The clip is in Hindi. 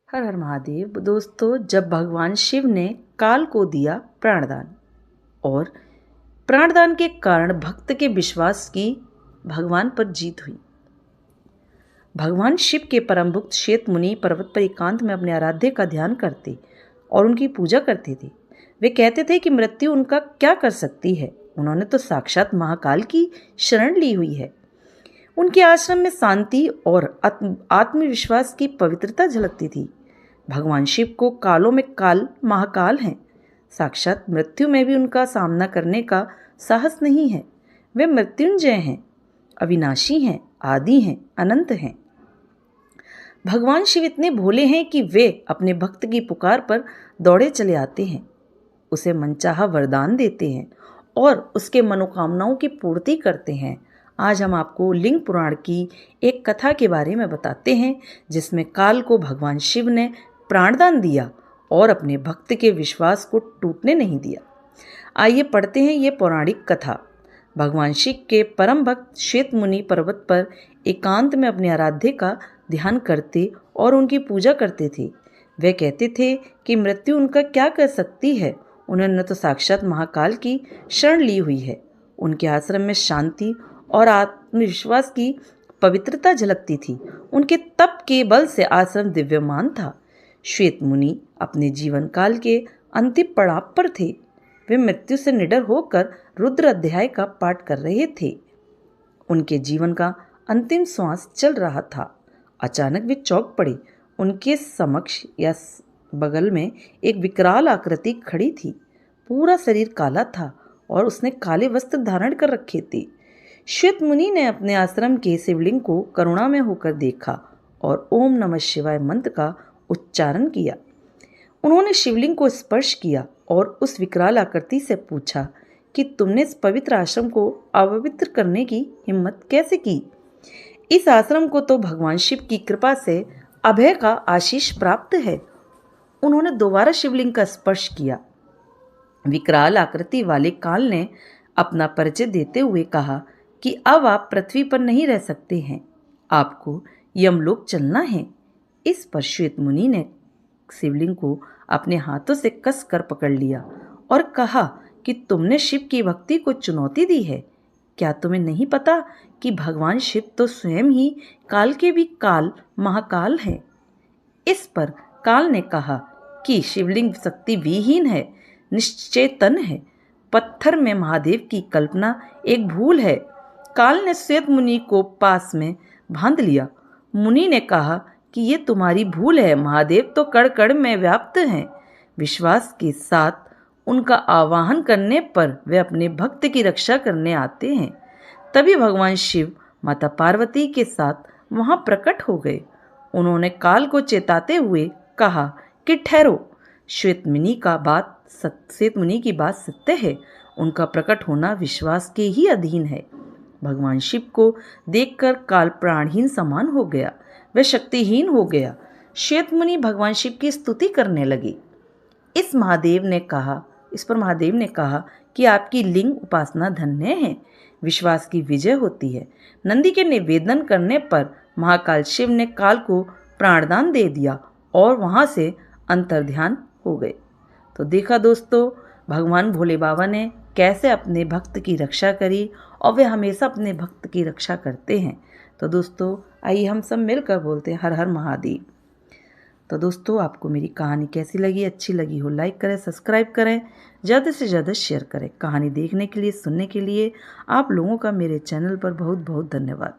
हर हर महादेव। दोस्तों, जब भगवान शिव ने काल को दिया प्राणदान और प्राणदान के कारण भक्त के विश्वास की भगवान पर जीत हुई। भगवान शिव के परम भक्त श्वेत मुनि पर्वत पर एकांत में अपने आराध्य का ध्यान करते और उनकी पूजा करते थे। वे कहते थे कि मृत्यु उनका क्या कर सकती है, उन्होंने तो साक्षात महाकाल की शरण ली हुई है। उनके आश्रम में शांति और आत्मविश्वास की पवित्रता झलकती थी। भगवान शिव को कालों में काल महाकाल हैं। साक्षात मृत्यु में भी उनका सामना करने का साहस नहीं है। वे मृत्युंजय हैं, अविनाशी हैं, आदि हैं, अनंत हैं। भगवान शिव इतने भोले हैं कि वे अपने भक्त की पुकार पर दौड़े चले आते हैं, उसे मनचाहा वरदान देते हैं और उसके मनोकामनाओं की पूर्ति करते हैं। आज हम आपको लिंग पुराण की एक कथा के बारे में बताते हैं जिसमें काल को भगवान शिव ने प्राणदान दिया और अपने भक्त के विश्वास को टूटने नहीं दिया। आइए पढ़ते हैं ये पौराणिक कथा। भगवान शिव के परम भक्त श्वेत मुनि पर्वत पर एकांत में अपने आराध्य का ध्यान करते और उनकी पूजा करते थे। वे कहते थे कि मृत्यु उनका क्या कर सकती है, उन्होंने तो साक्षात महाकाल की शरण ली हुई है। उनके आश्रम में शांति और आत्मविश्वास की पवित्रता झलकती थी। उनके तप के बल से आश्रम दिव्यमान था। श्वेत मुनि अपने जीवन काल के अंतिम पड़ाव पर थे। वे मृत्यु से निडर होकर रुद्र अध्याय का पाठ कर रहे थे। उनके जीवन का अंतिम श्वास चल रहा था। अचानक वे चौंक पड़े। उनके समक्ष या बगल में एक विकराल आकृति खड़ी थी। पूरा शरीर काला था और उसने काले वस्त्र धारण कर रखे थे। श्वेत मुनि ने अपने आश्रम के शिवलिंग को करुणा में होकर देखा और ओम नमः शिवाय मंत्र का उच्चारण किया। उन्होंने शिवलिंग को स्पर्श किया और उस विकराल आकृति से पूछा कि तुमने इस पवित्र आश्रम को अपवित्र करने की हिम्मत कैसे की? इस आश्रम को तो भगवान शिव की कृपा से अभय का आशीष प्राप्त है। उन्होंने दोबारा शिवलिंग का स्पर्श किया। विकराल आकृति वाले काल ने अपना परिचय देते हुए कहा कि अब आप पृथ्वी पर नहीं रह सकते हैं, आपको यमलोक चलना है। इस पर श्वेत मुनि ने शिवलिंग को अपने हाथों से कस कर पकड़ लिया और कहा कि तुमने शिव की भक्ति को चुनौती दी है। क्या तुम्हें नहीं पता कि भगवान शिव तो स्वयं ही काल के भी काल महाकाल हैं? इस पर काल ने कहा कि शिवलिंग शक्ति विहीन है, निश्चेतन है। पत्थर में महादेव की कल्पना एक भूल है। काल ने श्वेत मुनि को पास में बांध लिया। मुनि ने कहा कि ये तुम्हारी भूल है, महादेव तो कण कण में व्याप्त हैं। विश्वास के साथ उनका आवाहन करने पर वे अपने भक्त की रक्षा करने आते हैं। तभी भगवान शिव माता पार्वती के साथ वहां प्रकट हो गए। उन्होंने काल को चेताते हुए कहा कि ठहरो, श्वेत मुनि की बात सत्य है। उनका प्रकट होना विश्वास के ही अधीन है। भगवान शिव को देखकर काल प्राणहीन समान हो गया, वह शक्तिहीन हो गया। श्वेत मुनि भगवान शिव की स्तुति करने लगे। इस पर महादेव ने कहा कि आपकी लिंग उपासना धन्य है, विश्वास की विजय होती है। नंदी के निवेदन करने पर महाकाल शिव ने काल को प्राणदान दे दिया और वहां से अंतर्ध्यान हो गए। तो देखा दोस्तों, भगवान भोले बाबा ने कैसे अपने भक्त की रक्षा करी और वे हमेशा अपने भक्त की रक्षा करते हैं। तो दोस्तों, आइए हम सब मिलकर बोलते हैं हर हर महादेव। तो दोस्तों, आपको मेरी कहानी कैसी लगी? अच्छी लगी हो लाइक करें, सब्सक्राइब करें, ज़्यादा से ज़्यादा शेयर करें। कहानी देखने के लिए, सुनने के लिए आप लोगों का मेरे चैनल पर बहुत बहुत धन्यवाद।